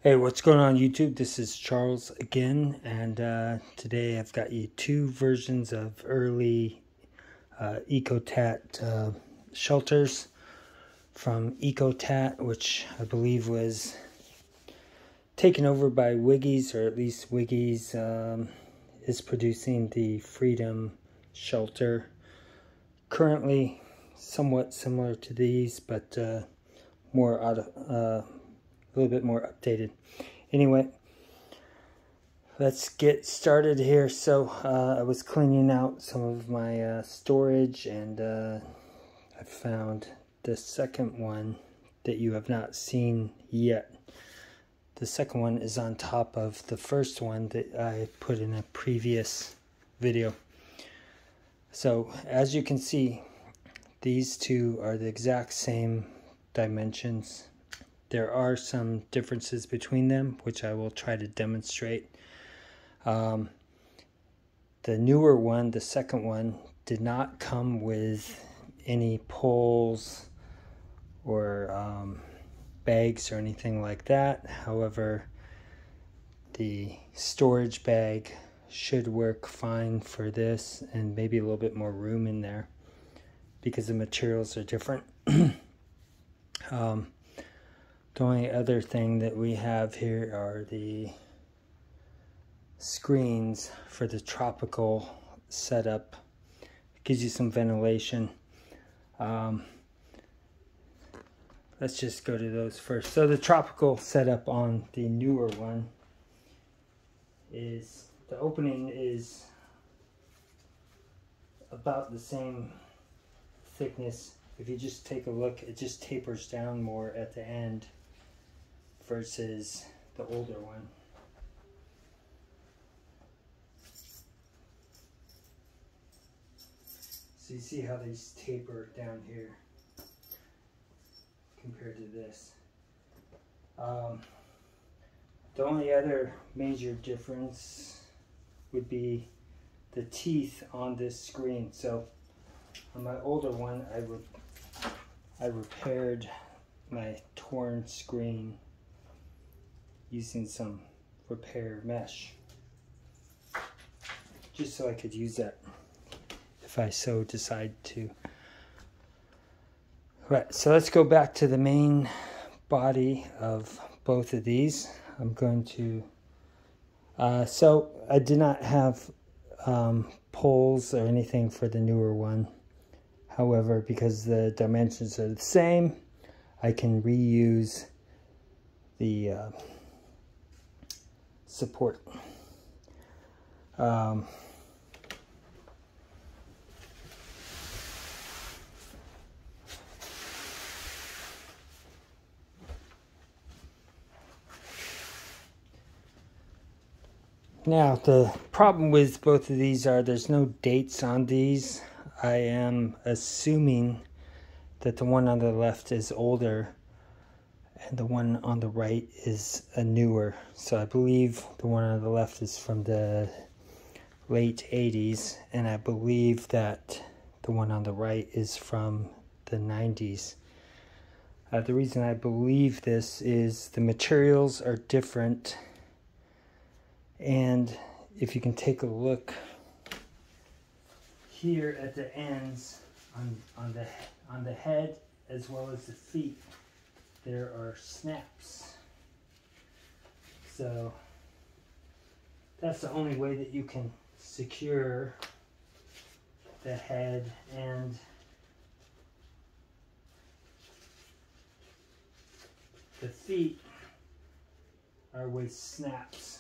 Hey, what's going on YouTube? This is Charles again, and today I've got you two versions of early Ecotat shelters from Ecotat, which I believe was taken over by Wiggy's, or at least Wiggy's is producing the Freedom shelter. Currently somewhat similar to these, but more out of a little bit more updated. Anyway, let's get started here. So I was cleaning out some of my storage, and I found the second one that you have not seen yet. The second one is on top of the first one that I put in a previous video. So as you can see, these two are the exact same dimensions. There are some differences between them, which I will try to demonstrate. The newer one, the second one, did not come with any poles or bags or anything like that. However, the storage bag should work fine for this, and maybe a little bit more room in there because the materials are different. The only other thing that we have here are the screens for the tropical setup. It gives you some ventilation. Let's just go to those first. So the tropical setup on the newer one is, the opening is about the same thickness. If you just take a look, it just tapers down more at the end versus the older one. So you see how these taper down here compared to this. The only other major difference would be the teeth on this screen. So on my older one, I repaired my torn screen using some repair mesh, just so I could use that if I so decide to. Right, so let's go back to the main body of both of these. I'm going to, so I did not have poles or anything for the newer one. However, because the dimensions are the same, I can reuse the support. Now, the problem with both of these are there's no dates on these. I am assuming that the one on the left is older and the one on the right is a newer. So I believe the one on the left is from the late 80s, and I believe that the one on the right is from the 90s. The reason I believe this is the materials are different, and if you can take a look here at the ends on the head as well as the feet, there are snaps. So that's the only way that you can secure the head and the feet are with snaps.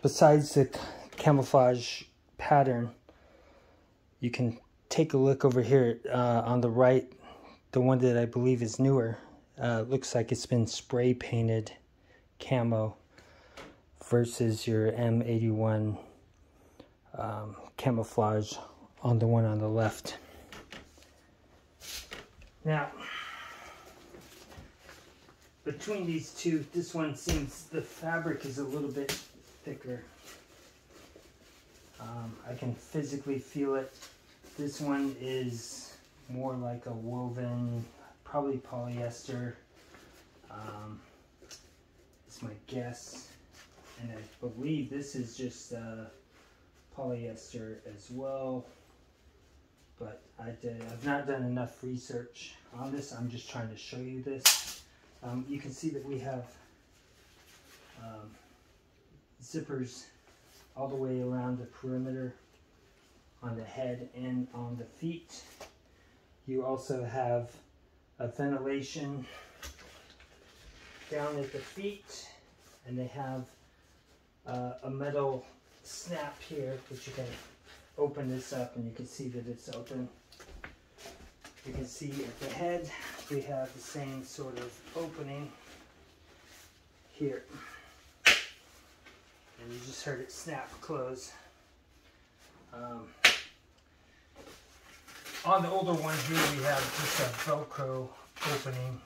Besides the camouflage pattern, you can take a look over here on the right. The one that I believe is newer looks like it's been spray painted camo versus your M81 camouflage on the one on the left. Now, between these two, this one seems, the fabric is a little bit thicker. I can physically feel it. This one is more like a woven probably polyester. It's my guess. And I believe this is just polyester as well. But I've not done enough research on this. I'm just trying to show you this. You can see that we have zippers all the way around the perimeter on the head and on the feet. You also have a ventilation down at the feet, and they have a metal snap here, which you can open this up and you can see that it's open. You can see at the head we have the same sort of opening here, and you just heard it snap close. On the older one here we have just a Velcro opening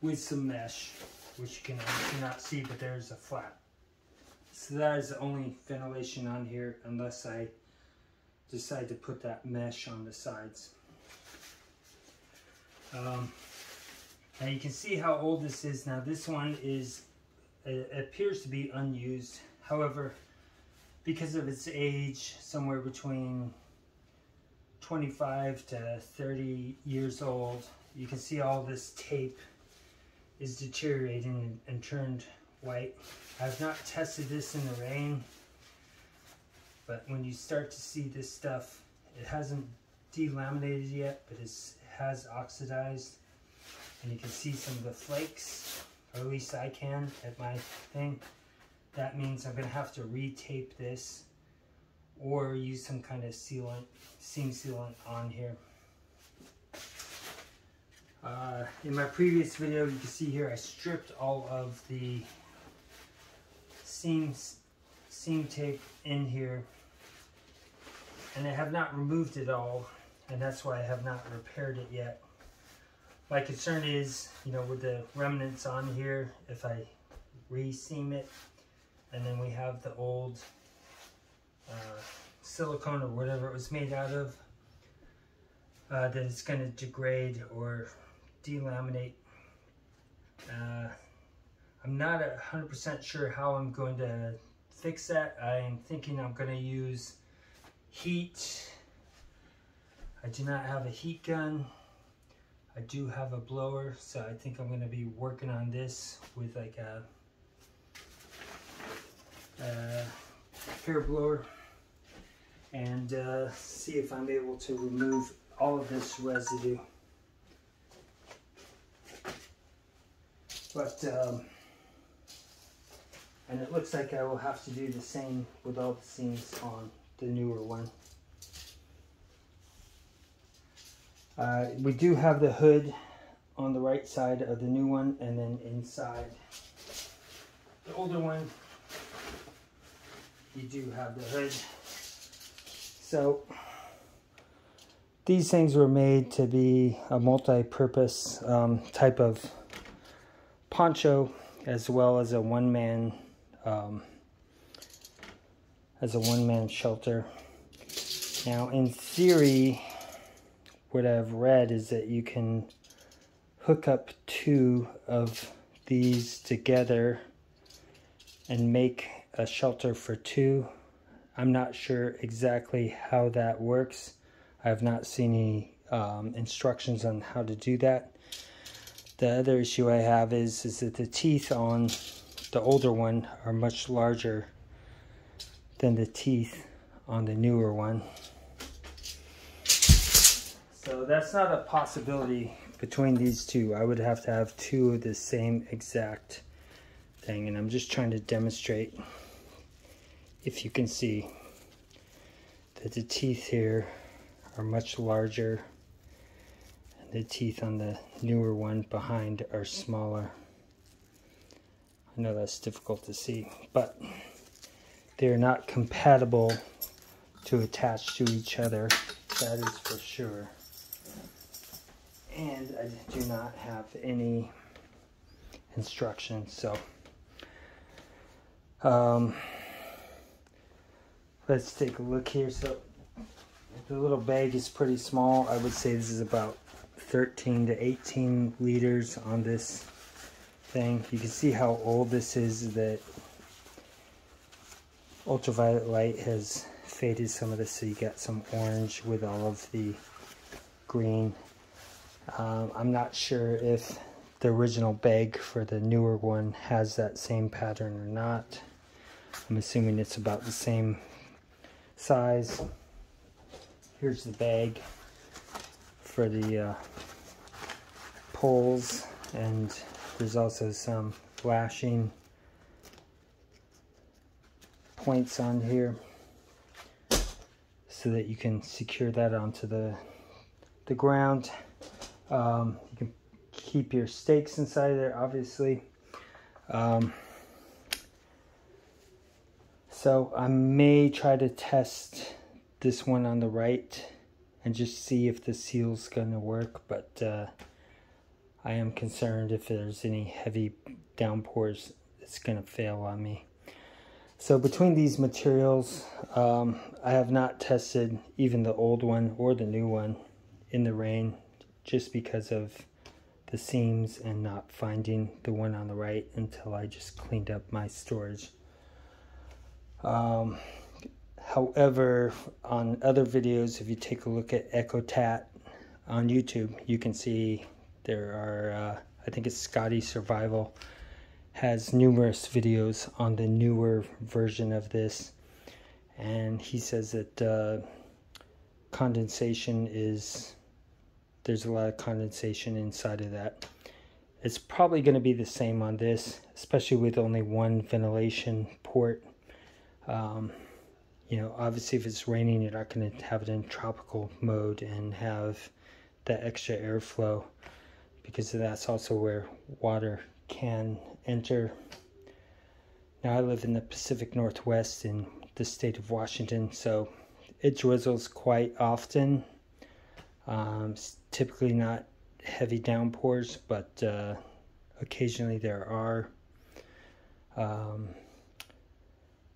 with some mesh, which you cannot see, but there's a flap. So that is the only ventilation on here, unless I decide to put that mesh on the sides. Now you can see how old this is. Now this one is, it appears to be unused. However, because of its age, somewhere between 25 to 30 years old, you can see all this tape is deteriorating and turned white. I've not tested this in the rain, but when you start to see this stuff, it hasn't delaminated yet, but it has oxidized, and you can see some of the flakes, or at least I can at my thing. That means I'm going to have to re-tape this or use some kind of sealant, seam sealant on here. In my previous video, you can see here I stripped all of the seam tape in here, and I have not removed it all, and that's why I have not repaired it yet. My concern is, you know, with the remnants on here, if I re-seam it, and then we have the old silicone or whatever it was made out of, that it's going to degrade or delaminate. I'm not 100% sure how I'm going to fix that. I'm thinking I'm going to use heat. I do not have a heat gun. I do have a blower, so I think I'm going to be working on this with like a hair blower, and see if I'm able to remove all of this residue. But and it looks like I will have to do the same with all the seams on the newer one. We do have the hood on the right side of the new one, and then inside the older one you do have the hood. So these things were made to be a multi-purpose type of poncho, as well as a one-man shelter. Now, in theory, what I've read is that you can hook up two of these together and make a shelter for two. I'm not sure exactly how that works. I have not seen any instructions on how to do that. The other issue I have is that the teeth on the older one are much larger than the teeth on the newer one. So that's not a possibility between these two. I would have to have two of the same exact thing, and I'm just trying to demonstrate if you can see that the teeth here are much larger and the teeth on the newer one behind are smaller. I know that's difficult to see, but they're not compatible to attach to each other, that is for sure. And I do not have any instructions, so let's take a look here. So the little bag is pretty small. I would say this is about 13 to 18 liters on this thing. You can see how old this is, that ultraviolet light has faded some of this, so you got some orange with all of the green. I'm not sure if the original bag for the newer one has that same pattern or not. I'm assuming it's about the same size. Here's the bag for the poles, and there's also some lashing points on here so that you can secure that onto the ground. You can keep your stakes inside there, obviously. So I may try to test this one on the right and just see if the seal's gonna work, but I am concerned if there's any heavy downpours, it's gonna fail on me. So between these materials, I have not tested even the old one or the new one in the rain, just because of the seams and not finding the one on the right until I just cleaned up my storage. However, on other videos, if you take a look at Ecotat on YouTube, you can see there are, I think it's Scotty Survival, has numerous videos on the newer version of this, and he says that condensation is, there's a lot of condensation inside of that. It's probably going to be the same on this, especially with only one ventilation port. You know, obviously if it's raining, you're not going to have it in tropical mode and have that extra airflow, because that's also where water can enter. Now I live in the Pacific Northwest in the state of Washington, so it drizzles quite often. It's typically not heavy downpours, but occasionally there are.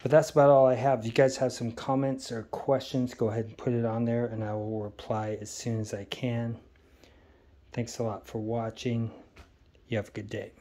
But that's about all I have. If you guys have some comments or questions, go ahead and put it on there and I will reply as soon as I can. Thanks a lot for watching. You have a good day.